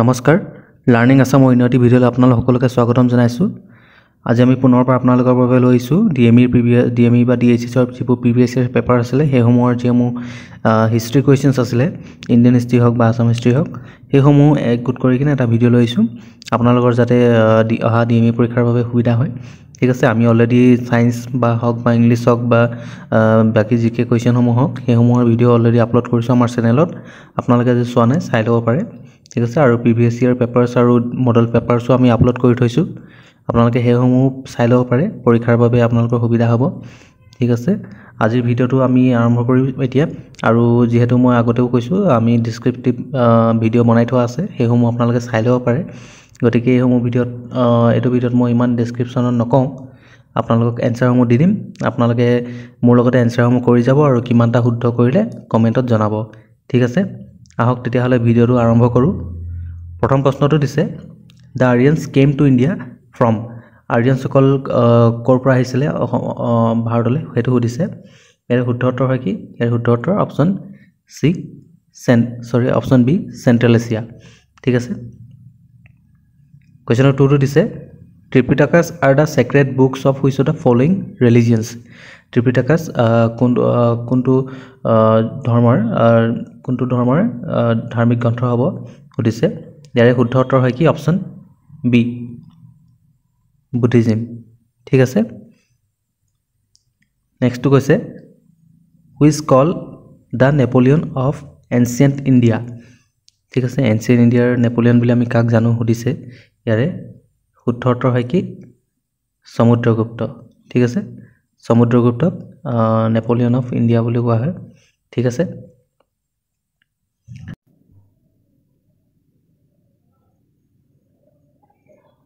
নমস্কাৰ লাৰ্নিং আসাম উন্নতি ভিডিঅ'লৈ আপোনালোক সকলোকে স্বাগতম জনাইছোঁ। আজি আমি পুনৰ আপোনালোকৰ বাবে লৈ আহিছোঁ ডিএমই বা ডিএইচএছৰ যিবোৰ প্ৰিভিয়াছ ইয়াৰ পেপাৰ আছিলে সেইসমূহৰ যিসমূহ হিষ্ট্ৰী কুৱেশ্যনছ আছিলে ইণ্ডিয়ান হিষ্ট্ৰী হওক বা আসাম হিষ্ট্ৰী হওক সেইসমূহ একগোট কৰি কিনে এটা ভিডিঅ' লৈ আহিছোঁ আপোনালোকৰ যাতে অহা ডিএমই পৰীক্ষাৰ বাবে সুবিধা হয়। ঠিক আছে, আমি অলৰেডি সায়েন্স বা হওক বা ইংলিছ হওক বা বাকি জিকে কুৱেশ্যনসমূহ হওক সেইসমূহৰ ভিডিঅ' অলৰেডি আপলোড কৰিছোঁ আমাৰ চেনেলত। আপোনালোকে যদি চোৱা নাই চাই ল'ব পাৰে। ঠিক আছে, আৰু প্ৰিভিয়াছ ইয়াৰ পেপাৰ্ছ আৰু মডেল পেপাৰ্ছো আমি আপলোড কৰি থৈছোঁ, আপোনালোকে সেইসমূহ চাই ল'ব পাৰে, পৰীক্ষাৰ বাবে আপোনালোকৰ সুবিধা হ'ব। ঠিক আছে, আজিৰ ভিডিঅ'টো আমি আৰম্ভ কৰিম এতিয়া। আৰু যিহেতু মই আগতেও কৈছোঁ আমি ডিছক্ৰিপটিভ ভিডিঅ' বনাই থোৱা আছে, সেইসমূহ আপোনালোকে চাই ল'ব পাৰে। গতিকে এইসমূহ এইটো ভিডিঅ'ত মই ইমান ডেছক্ৰিপশ্যনত নকওঁ, আপোনালোকক এনচাৰসমূহ দি দিম, আপোনালোকে মোৰ লগতে এনচাৰসমূহ কৰি যাব আৰু কিমানটা শুদ্ধ কৰিলে কমেণ্টত জনাব। ঠিক আছে, আহক তেতিয়াহ'লে ভিডিঅ'টো আৰম্ভ কৰোঁ। প্ৰথম প্ৰশ্নটো দিছে, the Aryans came to India from. আৰিয়ানসকল ক'ৰ পৰা আহিছিলে ভাৰতলৈ সেইটো সুধিছে। ইয়াৰ শুদ্ধ উত্তৰ হয় কি? ইয়াৰ শুদ্ধ উত্তৰ option option B central Asia. ঠিক আছে, কুৱেশ্যন নম্বৰ 2টো দিছে, Tripitakas are the sacred books of which of the following religions. Tripitakas কোনটো ধৰ্মৰ ধাৰ্মিক গ্ৰন্থ হ'ব সুধিছে। ইয়াৰে শুদ্ধ উত্তৰ হয় কি? Option B Buddhism. ঠিক আছে, নেক্সটটো কৈছে, which called the Napoleon of ancient India. ঠিক আছে, এনচিয়েণ্ট ইণ্ডিয়াৰ নেপোলিয়ন বুলি আমি কাক জানো সুধিছে। ইয়াৰে শুদ্ধ উত্তৰ হয় কি? সমুদ্ৰগুপ্ত। ঠিক আছে, সমুদ্ৰগুপ্তক নেপোলিয়ন অফ ইণ্ডিয়া বুলি কোৱা হয়। ঠিক আছে,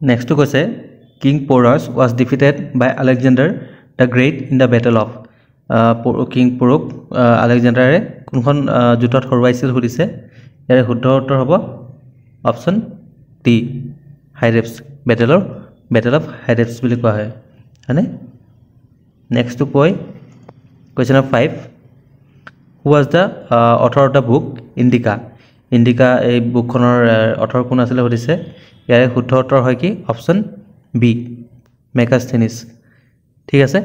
নেক্সটটো কৈছে, king Porus was defeated by Alexander the great in the battle of. King প'ৰক আলেকজেণ্ডাৰে কোনখন যুদ্ধত হৰুৱাইছিল সুধিছে। ইয়াৰে শুদ্ধ উত্তৰ হ'ব option D Hydaspes. Battle of Hydaspes বুলি কোৱা হয়, হয়নে? নেক্সটটো question number 5, who was the author of the book Indica. Indica এই বুকখনৰ অথৰ কোন আছিলে সুধিছে। ইয়াৰে শুদ্ধ উত্তৰ হয় কি? Option B Megasthenes. ঠিক আছে,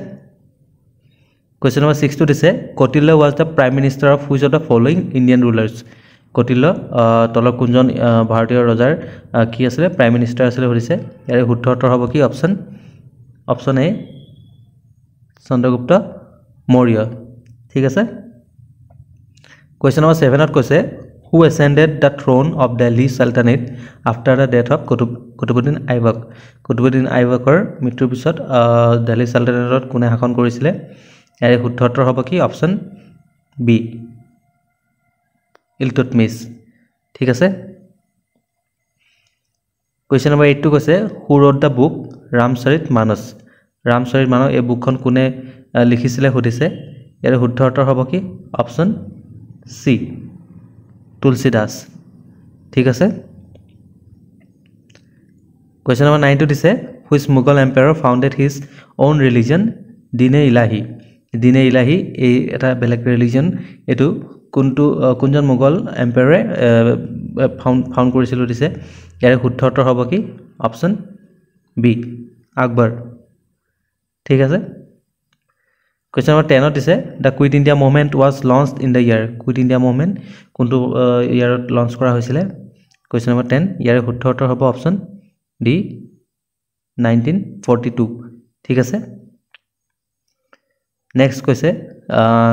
কুৱেশ্যন নম্বৰ 6টো দিছে, Kautilya was the prime minister of which of the following Indian rulers. Kautilya তলৰ কোনজন ভাৰতীয় ৰজাৰ কি আছিলে প্ৰাইম মিনিষ্টাৰ আছিলে সুধিছে। ইয়াৰে শুদ্ধ উত্তৰ হ'ব কি? Option A Chandragupta Maurya. ঠিক আছে, কুৱেশ্যন নম্বৰ 7ত কৈছে, who ascended the throne of Delhi sultanate after the death of Qutbuddin Aibak. Qutbuddin আইবকৰ মৃত্যুৰ পিছত দিল্লী চাল্টানেটত কোনে শাসন কৰিছিলে? ইয়াৰে শুদ্ধ উত্তৰ হ'ব কি? Option B Iltutmish. ঠিক আছে, কুৱেশ্যন নম্বৰ 8টো কৈছে, who wrote the book Ramcharit Manas. Ramcharit Manas এই বুকখন কোনে লিখিছিলে সুধিছে। ইয়াৰে শুদ্ধ উত্তৰ হ'ব কি? Option C Tulsidas. ঠিক আছে, কুৱেশ্যন নম্বৰ 9টো দিছে, which Mughal empire founded his own religion Din-e Ilahi. দিনে ইলাহী এই এটা বেলেগ ৰিলিজন, এইটো কোনজন মোগল এম্পায়াৰে ফাউণ্ড কৰিছিল দিছে। ইয়াৰে শুদ্ধ উত্তৰ হ'ব কি? Option B Akbar. ঠিক আছে, কুৱেশ্যন নম্বৰ 10ত দিছে, the quit India movement was launched in the year. Quit India movement কোনটো ইয়াৰত লঞ্চ কৰা হৈছিলে? কুৱেশ্যন নম্বৰ 10, ইয়াৰে শুদ্ধ উত্তৰ হ'ব অপশ্যন ডি 1942। ঠিক আছে, নেক্সট কৈছে,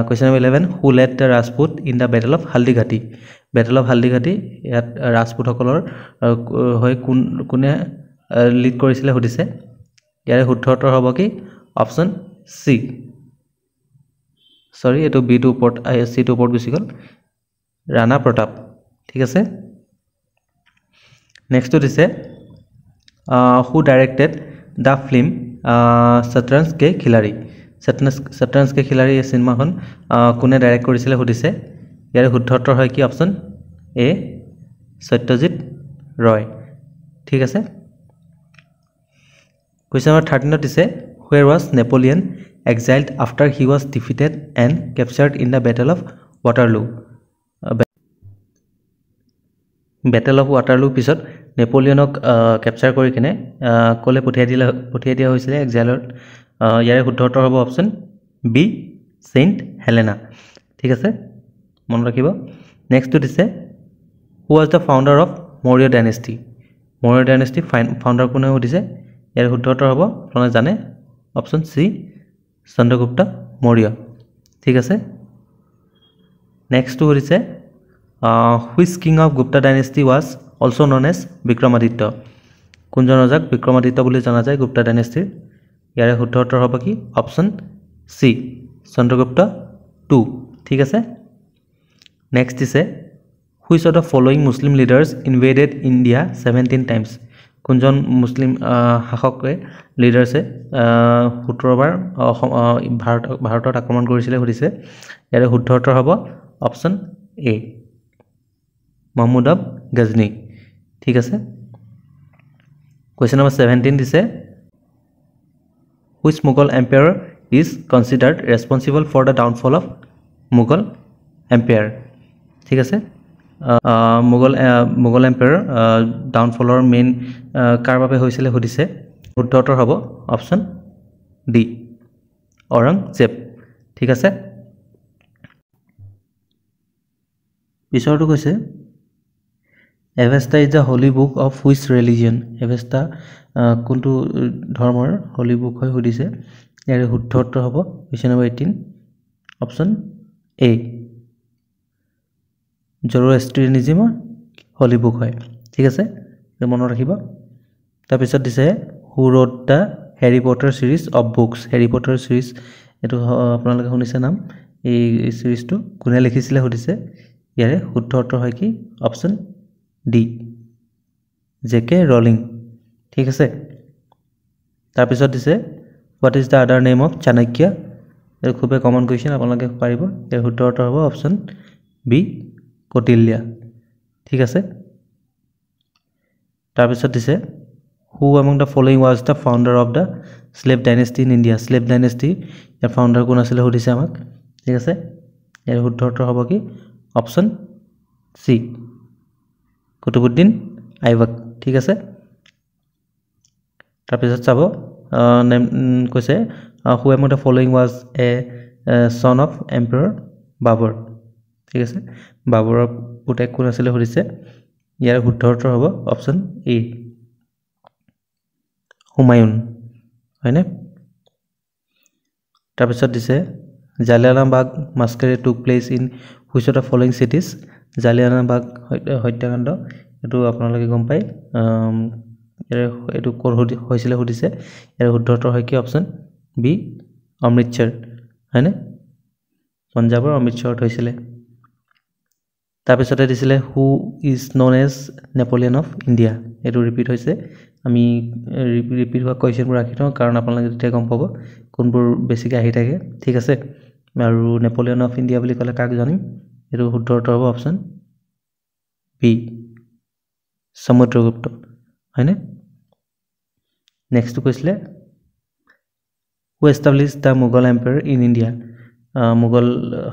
question number 11, who led the Rajput in the battle of Haldighati. Battle of Haldighati ইয়াত ৰাজপুতসকলৰ হৈ কোনে লিড কৰিছিলে সুধিছে। ইয়াৰে শুদ্ধ উত্তৰ হ'ব কি? অপশ্যন চি এইটো বিটো ওপৰত চিটো ওপৰত গুচি গ'ল, ৰাণা প্ৰতাপ। ঠিক আছে, নেক্সটটো দিছে, হু ডাইৰেক্টেড দ্য ফিল্ম শতৰঞ্জ কে খিলাড়ী। শতৰঞ্জ কে খিলাড়ী এই চিনেমাখন কোনে ডাইৰেক্ট কৰিছিলে সুধিছে। ইয়াৰে শুদ্ধ উত্তৰ হয় কি? অপশ্যন এ সত্যজিৎ ৰয়। ঠিক আছে, কুৱেশ্যন নম্বৰ 13ত দিছে, where was Napoleon exiled after he was defeated and captured in the Battle of Waterloo. Battle of Waterloo পিছত নেপোলিয়নক কেপচাৰ কৰি কিনে ক'লে পঠিয়াই দিয়া হৈছিলে এক্সাইলত ইয়াৰে শুদ্ধ উত্তৰ হ'ব অপশ্যন বি সেইণ্ট হেলেনা ঠিক আছে মনত ৰাখিব নেক্সটটো দিছে who was the founder of Maurya dynasty founder কোনে সুধিছে ইয়াৰ শুদ্ধ উত্তৰ হ'ব আপোনালোকে জানে অপশ্যন চি চন্দ্ৰগুপ্ত মৌৰ্য ঠিক আছে নেক্সটটো সুধিছে which king of Gupta dynasty was also' known as Vikramaditya কোনজন ৰজাক বিক্ৰমাদিত্য বুলি জনা যায় গুপ্তা ডাইনেষ্টিৰ ইয়াৰে শুদ্ধ উত্তৰ হ'ব কি অপশ্যন চি চন্দ্ৰগুপ্ত 2 ঠিক আছে নেক্সট দিছে which of the following Muslim leaders invaded India 17 times কোনজন মুছলিম শাসকে লিডাৰ্ছে 17বাৰ ভাৰতত আক্ৰমণ কৰিছিলে সুধিছে ইয়াৰে শুদ্ধ উত্তৰ হ'ব option A Mahmud of Ghazni ঠিক আছে কুৱেশ্যন নম্বৰ 17 দিছে which Mughal empire is considered responsible for the downfall of Mughal empire ঠিক আছে মোগল এম্পায়াৰ ডাউনফলৰ মেইন কাৰ বাবে হৈছিলে সুধিছে শুদ্ধ উত্তৰ হ'ব অপশ্যন ডি ঔৰংজেব ঠিক আছে পিছৰটো কৈছে Avesta is the holy book of which religion Avesta কোনটো ধৰ্মৰ হলি বুক হয় সুধিছে ইয়াৰে শুদ্ধ উত্তৰ হ'ব কুৱেশ্যন নম্বৰ 18 অপশ্যন এ জৰ'এষ্ট্ৰিয়ানিজমৰ হলি বুক হয় ঠিক আছে মনত ৰাখিব তাৰপিছত দিছে হু ৰোট দ্য হেৰি পটাৰ সিৰিজ অফ বুকছ হেৰি পটাৰ সিৰিজ এইটো আপোনালোকে শুনিছে নাম এই সিৰিজটো কোনে লিখিছিলে সুধিছে ইয়াৰে শুদ্ধ উত্তৰ হয় কি অপশ্যন ডি জে.কে. ৰলিং ঠিক আছে তাৰপিছত দিছে হোৱাট ইজ দ্য আদাৰ নেম অফ চাণক্য এইটো খুবেই কমন কুৱেশ্যন আপোনালোকে পাৰিব ইয়াৰ শুদ্ধ উত্তৰ হ'ব অপশ্যন বি কৌটিল্য ঠিক আছে তাৰপিছত দিছে হু among the following was the founder of the slave dynasty in India slave dynasty year founder কোন আছিলে সুধিছে আমাক ঠিক আছে ইয়াৰ শুদ্ধ উত্তৰ হ'ব কি অপশ্যন চি কুতুবুদ্দিন আইবক ঠিক আছে তাৰপিছত চাব কৈছে who among the following was a চন অফ এম্পায়াৰ বাবৰ ঠিক আছে বাবৰৰ পুতেক কোন আছিলে সুধিছে ইয়াৰ শুদ্ধ উত্তৰ হ'ব অপশ্যন এ হুমায়ুন হয়নে তাৰপিছত দিছে Jallianwala Bagh massacre took place in which of the following cities Jallianwala Bagh হত্যাকাণ্ড এইটো আপোনালোকে গম পায় এইটো ক'ত হৈছিলে সুধিছে ইয়াৰ শুদ্ধ উত্তৰ হয় কি অপশ্যন বি অমৃতসৰ হয়নে পঞ্জাৱৰ অমৃতসৰত হৈছিলে তাৰপিছতে দিছিলে who is known as Napoleon of India এইটো ৰিপিট হৈছে আমি ৰিপিট হোৱা কুৱেশ্যনবোৰ ৰাখি থওঁ কাৰণ আপোনালোকে তেতিয়া গম পাব কোনবোৰ বেছিকৈ আহি থাকে ঠিক আছে আৰু নেপোলিয়ন অফ ইণ্ডিয়া বুলি ক'লে কাক জানিম এইটো শুদ্ধ উত্তৰ হ'ব অপশ্যন বি সমুদ্ৰগুপ্ত হয়নে নেক্সটটো কৈছিলে who established the Mughal empire in India Mughal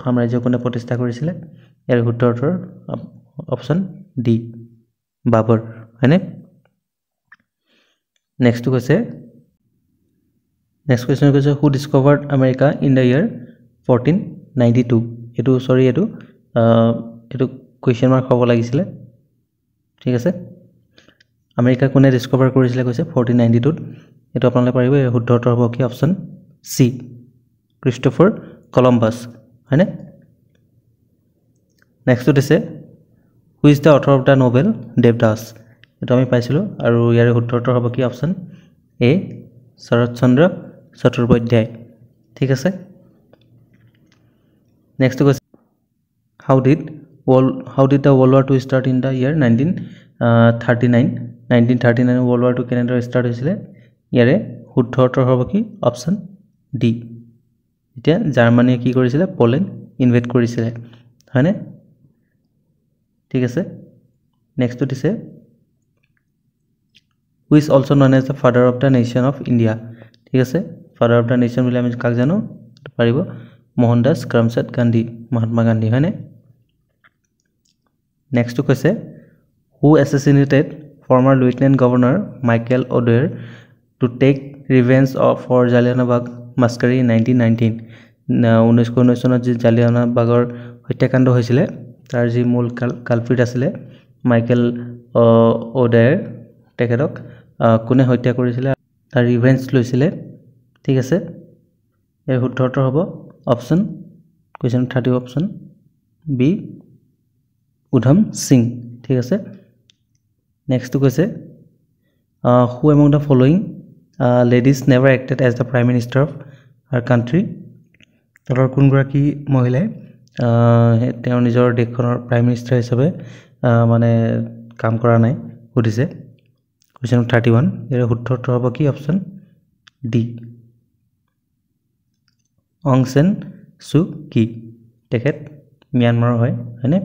সাম্ৰাজ্য কোনে প্ৰতিষ্ঠা কৰিছিলে ইয়াৰ শুদ্ধ উত্তৰ অপশ্যন ডি বাবৰ হয়নে নেক্সটটো কৈছে নেক্সট কুৱেশ্যন কৈছে who discovered America in the year 1492 এইটো কুৱেশ্যন মাৰ্ক হ'ব লাগিছিলে ঠিক আছে আমেৰিকা কোনে ডিস্কভাৰ কৰিছিলে কৈছে 1492 এইটো আপোনালোকে পাৰিব ইয়াৰ শুদ্ধ উত্তৰ হ'ব কি অপশ্যন চি ক্ৰিষ্টফাৰ কলম্বাছ হয়নে নেক্সটটো দিছে who is the author of the novel Devdas এইটো আমি পাইছিলোঁ আৰু ইয়াৰে শুদ্ধ উত্তৰ হ'ব কি অপশ্যন এ শৰৎচন্দ্ৰ চট্টোপাধ্যায় ঠিক আছে নেক্সটটো কৈছে how did the world war two start in the year 1939 world war two কেনেদৰে ষ্টাৰ্ট হৈছিলে ইয়াৰে শুদ্ধ উত্তৰ হ'ব কি অপশ্যন ডি এতিয়া জাৰ্মানীয়ে কি কৰিছিলে পলেণ্ড ইনভেড কৰিছিলে হয়নে ঠিক আছে নেক্সটটো দিছে which also' known as the father of the nation of India ঠিক আছে ফাদাৰ অফ দ্য নেশ্যন বুলি আমি কাক জানো পাৰিব মোহনদাস কৰমচাঁদ গান্ধী মহাত্মা গান্ধী হয়নে নেক্সটটো কৈছে who assassinated former lieutenant governor Michael O'Dwyer to take revenge for Jallianwala Bagh massacre 1919 1919 চনত যি জালিয়ানাবাগৰ হত্যাকাণ্ড হৈছিলে তাৰ যি মূল কালপ্ৰিট আছিলে মাইকেল অ'ডৱেৰ তেখেতক কোনে হত্যা কৰিছিলে তাৰ ৰিভেঞ্জ লৈছিলে ঠিক আছে ইয়াৰ শুদ্ধ উত্তৰ হ'ব option question 30 option B Udham Singh ঠিক আছে নেক্সট কৈছে who among the following ladies never acted as the prime minister of our country তলৰ কোনগৰাকী মহিলাই তেওঁৰ নিজৰ দেশখনৰ প্ৰাইম মিনিষ্টাৰ হিচাপে মানে কাম কৰা নাই সুধিছে কুৱেশ্যন 31 ইয়াৰ শুদ্ধ উত্তৰ হ'ব কি অপশ্যন ডি অং চেন সু কি তেখেত ম্যানমাৰৰ হয়নে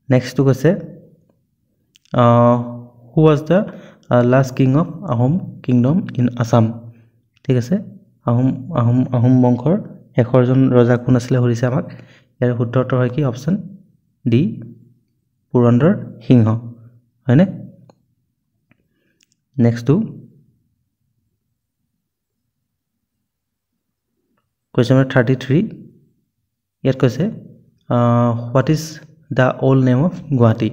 নেক্সট কৈছে who was the last king of Ahom kingdom in Assam ঠিক আছে আহোম বংশৰ শেষৰজন ৰজা কোন আছিলে সুধিছে আমাক ইয়াৰ শুদ্ধ উত্তৰ হয় কি অপশ্যন ডি পুৰন্দৰ সিংহ হয়নে নেক্সট কুৱেশ্যন 33 ইয়াত কৈছে what is the old name of Guwahati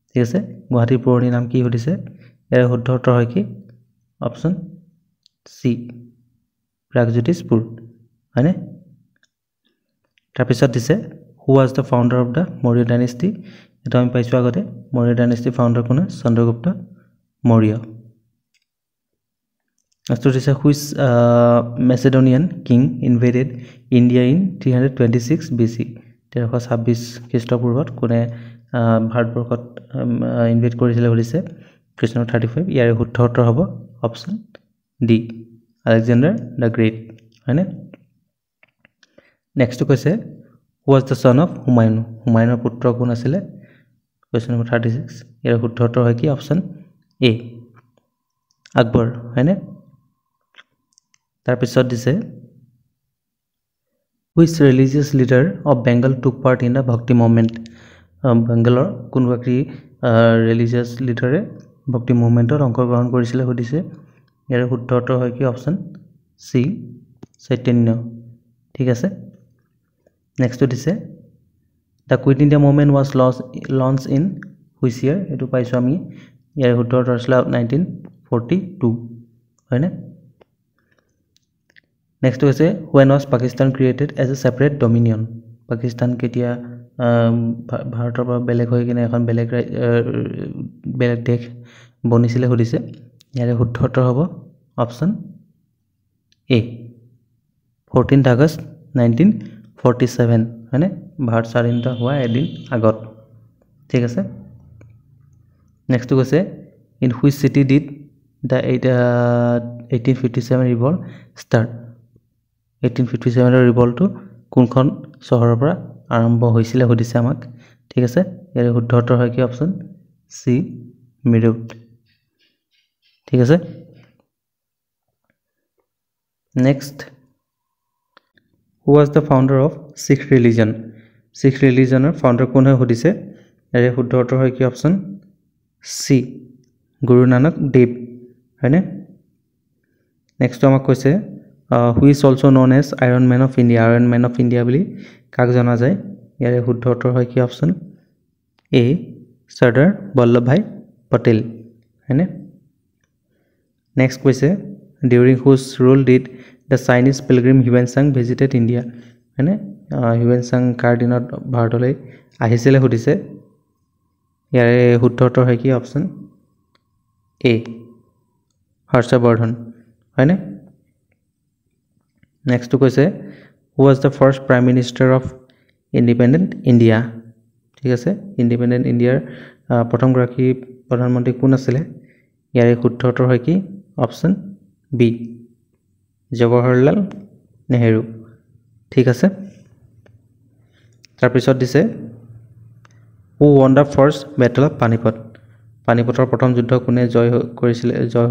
ঠিক আছে গুৱাহাটীৰ পুৰণি নাম কি সুধিছে ইয়াৰ শুদ্ধ উত্তৰ হয় কি অপশ্যন চি প্ৰাগজ্যোতিষপুৰ হয়নে তাৰপিছত দিছে who was the founder of the Maurya dynasty এটা আমি পাইছোঁ আগতে মৌৰ্য ডাইনেষ্টি ফাউণ্ডাৰ কোন চন্দ্ৰগুপ্ত মৌৰ্য নেক্সট দিছে which Macedonian king invaded India in 326 BC 1326 খ্ৰীষ্টপূৰ্বত কোনে ভাৰতবৰ্ষত ইনভেড কৰিছিলে সুধিছে কুৱেশ্যন 35 ইয়াৰ শুদ্ধ উত্তৰ হ'ব option D Alexander the great হয়নে নেক্সট কৈছে who was the son of হুমায়ুনৰ পুত্ৰ কোন আছিলে কুৱেশ্যন নম্বৰ 36 ইয়াৰ শুদ্ধ উত্তৰ হয় কি অপশ্যন এ আকবৰ হয়নে তাৰপিছত দিছে which religious leader of Bengal টুক পাৰ্ট ইন দ্য ভক্তি মুভমেণ্ট বেংগলৰ কোনগৰাকী ৰিলিজিয়াছ লিডাৰে ভক্তি মুভমেণ্টত অংশগ্ৰহণ কৰিছিলে সুধিছে ইয়াৰ শুদ্ধ উত্তৰ হয় কি অপশ্যন চি চৈতন্য ঠিক আছে নেক্সট দিছে the quit India movement was launch in which year এইটো পাইছোঁ আমি ইয়াৰ শুদ্ধ উত্তৰ আছিলে 1942 হয়নে নেক্সট হৈছে when was Pakistan created as a separate dominion Pakistan কেতিয়া ভাৰতৰ পৰা বেলেগ হৈ কিনে এখন বেলেগ দেশ বনিছিলে সুধিছে ইয়াৰ শুদ্ধ উত্তৰ হ'ব অপশ্যন এ 14 আগষ্ট 1947 হয়নে ভাৰত স্বাধীনতা হোৱা এদিন আগত ঠিক আছে নেক্সট কৈছে in which city did the 1857 revolt start 1857 ৰিভল্টটো কোনখন চহৰৰ পৰা আৰম্ভ হৈছিলে সুধিছে আমাক ঠিক আছে ইয়াৰ শুদ্ধ উত্তৰ হয় কি অপশ্যন চি মিৰুট ঠিক আছে next who was the founder of Sikh ৰিলিজনৰ ফাউণ্ডাৰ কোন হয় সুধিছে ইয়াৰ শুদ্ধ উত্তৰ হয় কি অপশ্যন চি গুৰু নানক দেৱ হয়নে নেক্সট আমাক কৈছে who is also' known as iron man of India বুলি কাক জনা যায় ইয়াৰ শুদ্ধ উত্তৰ হয় কি অপশ্যন এ চৰ্দাৰ বল্লভভাই পটেল হয়নে নেক্সট কৈছে during whose rule did the Chinese pilgrim Hiuen Tsang visited India হয়নে হিউৱেন চাং কাৰ দিনত ভাৰতলৈ আহিছিলে সুধিছে ইয়াৰে শুদ্ধ উত্তৰ হয় কি অপশ্যন এ হৰ্ষবৰ্ধন হয়নে নেক্সট কৈছে who was the first prime minister of independent India ঠিক আছে ইণ্ডিপেণ্ডেণ্ট ইণ্ডিয়াৰ প্ৰথমগৰাকী প্ৰধানমন্ত্ৰী কোন আছিলে ইয়াৰে শুদ্ধ উত্তৰ হয় কি অপশ্যন বি জৱাহৰলাল নেহেৰু ঠিক আছে তাৰপিছত দিছে who won the first battle of পানিপথৰ প্ৰথম যুদ্ধ কোনে জয়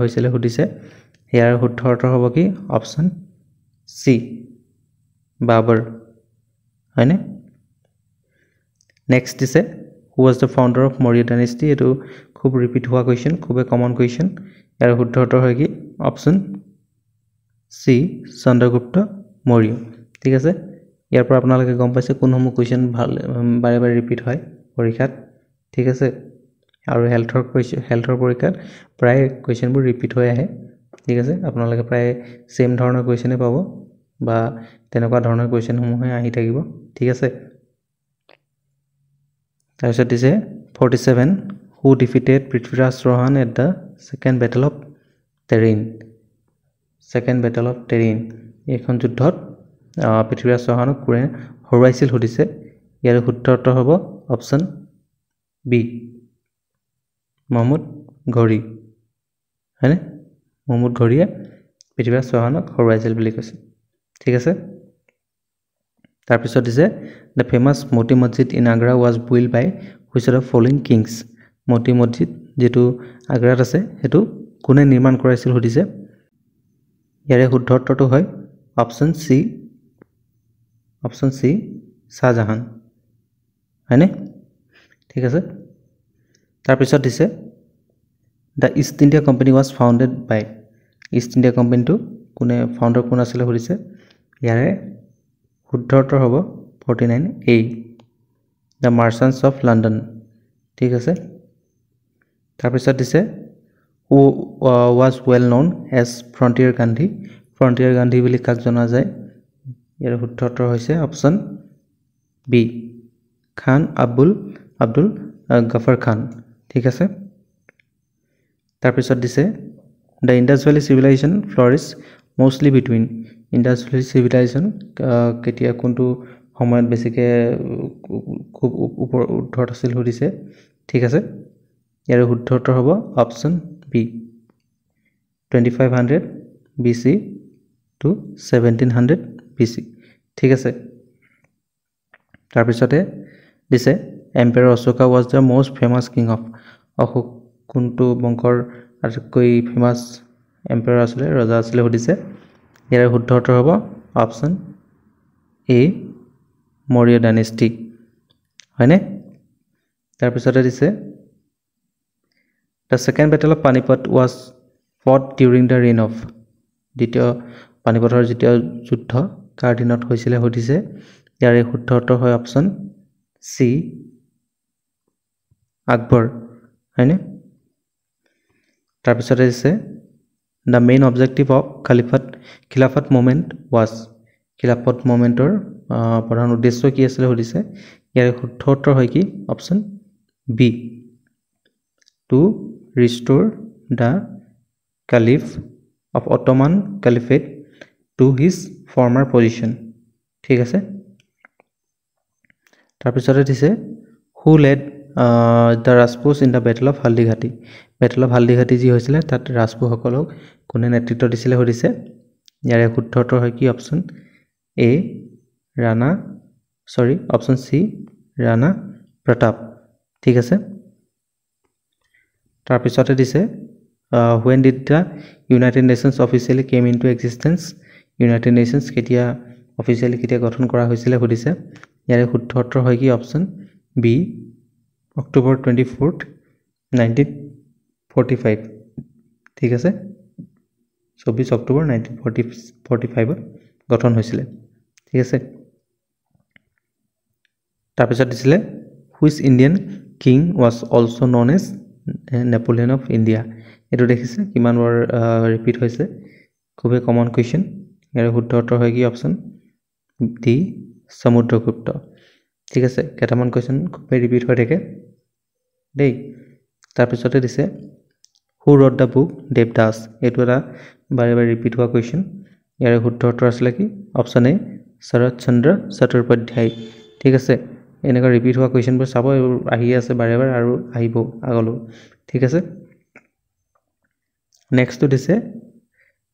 হৈছিলে সুধিছে ইয়াৰ শুদ্ধ উত্তৰ হ'ব কি অপশ্যন চি বাবৰ হয়নে নেক্সট দিছে who was the founder of Maurya dynasty এইটো খুব ৰিপিট হোৱা কুৱেশ্যন খুবেই কমন কুৱেশ্যন ইয়াৰ শুদ্ধ উত্তৰ হয় কি অপশ্যন চি চন্দ্ৰগুপ্ত মৌৰ্য ঠিক আছে ইয়াৰ পৰা আপোনালোকে গম পাইছে কোনসমূহ কুৱেশ্যন ভাল বাৰে বাৰে ৰিপিট হয় পৰীক্ষাত ঠিক আছে আৰু হেল্থৰ পৰীক্ষাত প্ৰায় কুৱেশ্যনবোৰ ৰিপিট হৈ আহে ঠিক আছে আপোনালোকে প্ৰায় সেম ধৰণৰ কুৱেশ্যনে পাব বা তেনেকুৱা ধৰণৰ কুৱেশ্যনসমূহে আহি থাকিব ঠিক আছে তাৰপিছত দিছে 47 who defeated Prithviraj Chauhan at the second battle of Tarain এইখন যুদ্ধত পৃথ্বীৰাজ চৌহানক কোনে হৰুৱাইছিল সুধিছে ইয়াৰ শুদ্ধ উত্তৰ হ'ব অপশ্যন বি মহম্মদ ঘড়ী হয়নে মহম্মদ ঘড়ীয়ে পৃথ্বীৰাজ চৌহানক হৰুৱাইছিল বুলি কৈছে ঠিক আছে তাৰপিছত দিছে the famous Moti Masjid in Agra was build by which of the following kings Moti Masjid যেটো আগ্ৰাত আছে হেতু কোনে নিৰ্মাণ কৰাইছিল সুধিছে ইয়াৰে শুদ্ধ উত্তৰটো হয় অপশ্যন চি শাহজাহান হয়নে ঠিক আছে তাৰপিছত দিছে the East India company was founded by East India কোম্পানীটো কোনে ফাউণ্ডাৰ কোন আছিলে সুধিছে ইয়াৰে শুদ্ধ উত্তৰ হ'ব 49A the merchants of London ঠিক আছে তাৰপিছত দিছে who was well known as frontier Gandhi বুলি কাক জনা যায় ইয়াৰ শুদ্ধ উত্তৰ হৈছে অপশ্যন বি খান আব্দুল গফৰ খান ঠিক আছে তাৰপিছত দিছে the Indus valley civilisation flourish mostly between Indus valley civilisation কেতিয়া কোনটো সময়ত বেছিকৈ খুব উৰ্ধত আছিল সুধিছে ঠিক আছে ইয়াৰ শুদ্ধ উত্তৰ হ'ব option B 2500 BC to 1700 BC ঠিক আছে তাৰপিছতে দিছে empire Ashoka was the most famous king of Ashok কোনটো বংশৰ আটাইতকৈ ফেমাছ এম্পায়াৰ আছিলে ৰজা আছিলে সুধিছে ইয়াৰ শুদ্ধ উত্তৰ হ'ব অপশ্যন এ মৌৰ্য ডাইনেষ্টি হয়নে তাৰপিছতে দিছে the second battle of Panipat was fought during the reign of দ্বিতীয় পানিপথৰ দ্বিতীয় যুদ্ধ কাৰ দিনত হৈছিলে সুধিছে ইয়াৰ শুদ্ধ উত্তৰ হয় অপশ্যন চি আকবৰ হয়নে তাৰপিছতে দিছে দ্য মেইন অবজেক্টিভ অফ খিলাফত মুভমেণ্ট ৱাজ খিলাফত মুভমেণ্টৰ প্ৰধান উদ্দেশ্য কি আছিলে সুধিছে ইয়াৰ শুদ্ধ উত্তৰ হয় কি option B to restore the Caliph of Ottoman Caliphate to his former position ঠিক আছে তাৰপিছতে দিছে who led the Rajputs in the battle of Haldighati যি হৈছিলে তাত ৰাজপুতসকলক কোনে নেতৃত্ব দিছিলে সুধিছে ইয়াৰে শুদ্ধ উত্তৰ হয় কি option option C Rana Pratap ঠিক আছে তাৰপিছতে দিছে when did the United Nations officially came into existence United Nations কেতিয়া গঠন কৰা হৈছিলে সুধিছে ইয়াৰে শুদ্ধ উত্তৰ হয় কি অপশ্যন বি অক্টোবৰ 24 1945 ঠিক আছে 24 অক্টোবৰ 1945 গঠন হৈছিলে ঠিক আছে তাৰপিছত দিছিলে which Indian king was also known as Napoleon of India এইটো দেখিছে কিমান বাৰ ৰিপিট হৈছে খুবেই কমন কুৱেশ্যন ইয়াৰ শুদ্ধ উত্তৰ হয় কি অপশ্যন ডি সমুদ্ৰগুপ্ত ঠিক আছে কেইটামান কুৱেশ্যন খুবেই ৰিপিট হৈ থাকে দেই তাৰপিছতে দিছে হু ৰট দ্য বুক দেৱদাস এইটো এটা বাৰে বাৰে ৰিপিট হোৱা কুৱেশ্যন ইয়াৰ শুদ্ধ উত্তৰ আছিলে কি অপশ্যন এ শৰৎ চন্দ্ৰ চট্টোপাধ্যায় ঠিক আছে এনেকুৱা ৰিপিট হোৱা কুৱেশ্যনবোৰ চাব এইবোৰ আহি আছে বাৰে বাৰে আৰু আহিব আগলৈ ঠিক আছে Next to this,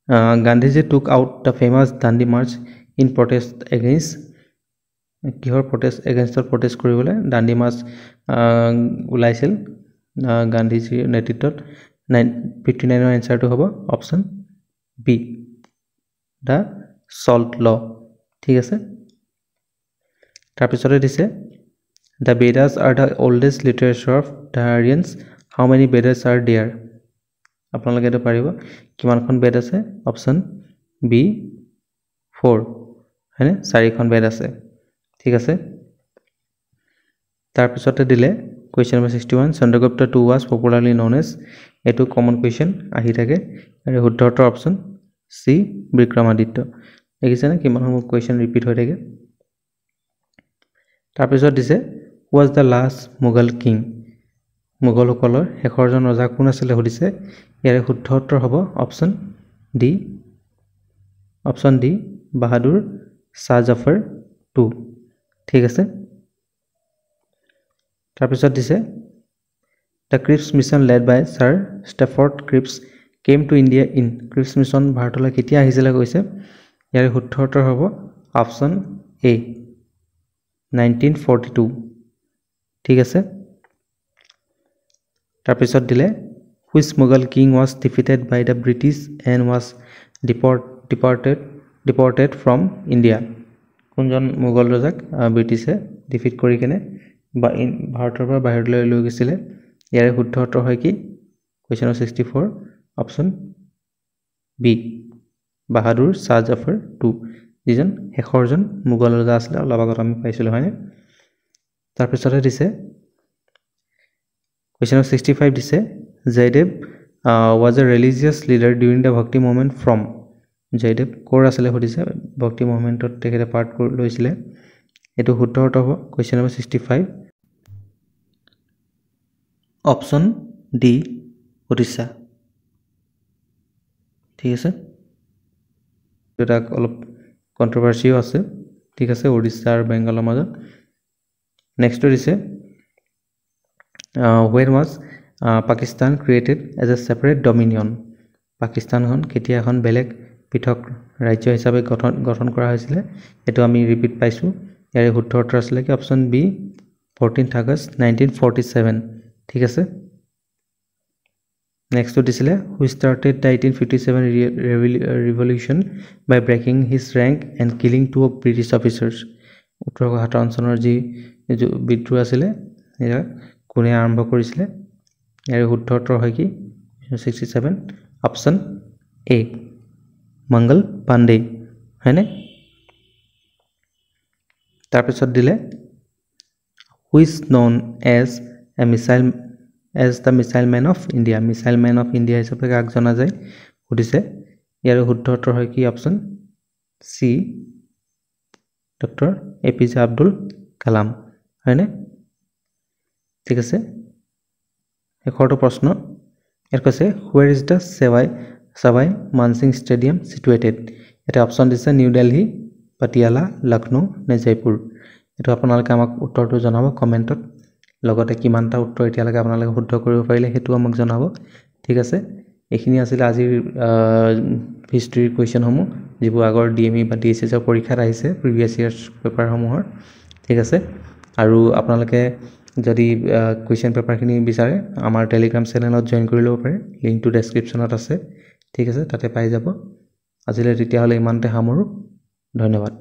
Gandhiji took out the famous Dandi March in protest against protest কৰিবলৈ Dandi March ওলাইছিল গান্ধীজীৰ নেতৃত্বত 59 এনসাৰটো হ'ব option B the salt law ঠিক আছে তাৰপিছতে দিছে The Vedas are the oldest literature of the Aryans. How many Vedas are there? আপোনালোকে এটা পাৰিব কিমানখন বেদ আছে অপচন বি 4 হয়নে 4খন বেদ আছে ঠিক আছে তাৰ পিছতে দিলে question number 61 Chandragupta II was popularly known as এটো কমন কোৱেশ্চন আহি থাকে আৰু শুদ্ধ উত্তৰ অপচন সি বিক্ৰমাদিত্য দেখিছে না কিমান সময় কোৱেশ্চন ৰিপিট হৈ থাকে তাৰ পিছত দিছে was the last Mughal king মোগলসকলৰ শেষৰজন ৰজা কোন আছিল সুধিছে ইয়াৰ শুদ্ধ উত্তৰ হ'ব অপচন ডি বাহাদুৰ শাহ জাফৰ 2 ঠিক আছে তাৰ পিছত দিছে the Cripps mission led by Sir Stafford Cripps came to India in Cripps mission ভাৰতলৈ কেতিয়া আহিছিল কৈছে ইয়াৰ শুদ্ধ উত্তৰ হ'ব অপচন এ 1942 ঠিক আছে তাৰ পিছত দিলে which Mughal king was defeated by the British and was deported from India কোনজন মোগল ৰজাক ব্ৰিটিছে ডিফিট কৰি কেনে ভাৰতৰ পৰা বাহিৰলৈ লৈ গৈছিল ইয়াৰ শুদ্ধ উত্তৰ হয় কি কোৱেশ্চন 64 অপচন বি বাহাদুৰ শাহ জাফৰ 2 যিজন শেষৰজন মোগল ৰজা আছিল অলপ আগত আমি পাইছিলো হয়নে তাৰ পিছতে দিছে Question 65 দিছে Jaidev was a religious leader during the Bhakti movement from Jaidev কৰ আছিল সুধিছে ভক্তি মুভমেন্টত তেখেতে পাৰ্ট লৈছিলে এটো শুদ্ধ উত্তৰ হ'ব question number 65 option D Odisha ঠিক আছে এটা অলপ কন্ট্ৰোভাৰ্সিও আছে ঠিক আছে ওড়িশা আৰু বেংগলৰ মাজত নেক্সট দিছে when was Pakistan created as a separate dominion পাকিস্তানখন কেতিয়া এখন বেলেগ পৃথক ৰাজ্য হিচাপে গঠন কৰা হৈছিল এটো আমি ৰিপিট পাইছো ইয়াৰ শুদ্ধ উত্তৰ আছিল কি অপচন বি 14th August 1947 ঠিক আছে নেক্সট দিছিলে who started the 1857 revolution by breaking his rank and killing 2 British officers 1857 চনৰ যি বিদ্ৰোহ আছিল এয়া কোনে আৰম্ভ কৰিছিল ইয়াৰ শুদ্ধ উত্তৰ হয় কি 67 অপচন এ মঙ্গল পাণ্ডে হয়নে তাৰ পিছত দিলে who is known as the missile man of India হিচাপে কাক জনা যায় সুধিছে ইয়াৰ শুদ্ধ উত্তৰ হয় কি option C doctor APJ Abdul Kalam হয়নে ঠিক আছে এখৰটো প্ৰশ্ন এর কৈছে where is the Savai Mansingh Stadium situated এটা অপচন দিছে নিউ দিল্লী পাটিয়ালা লখনৌ নে জয়পুৰ এটো আপোনালোকে আমাক উত্তৰটো জনাব কমেন্টত লগতে কিমানটা উত্তৰ এতিয়ালৈকে আপোনালোকে শুদ্ধ কৰিব পাৰিলে হেতু আমাক জনাব ঠিক আছে এখিনি আছিল আজিৰ হিষ্ট্ৰি কোৱেশ্চন সমূহ যিবোৰ আগৰ ডিএমই বা ডিএসএছ ৰ পৰীক্ষাত আহিছে প্ৰিভিয়াস ইয়াৰ্স পেপাৰ সমূহৰ ঠিক আছে আৰু আপোনালোকে যদি কোৱেশ্চন পেপাৰখিনি বিচাৰে আমাৰ টেলিগ্ৰাম চেনেলত জয়েন কৰি ল'ব পাৰে লিংকটো ডেসক্ৰিপচনত আছে ঠিক আছে তাতে পাই যাব আজিলৈ তেতিয়া হলে ইমানতে সামৰো ধন্যবাদ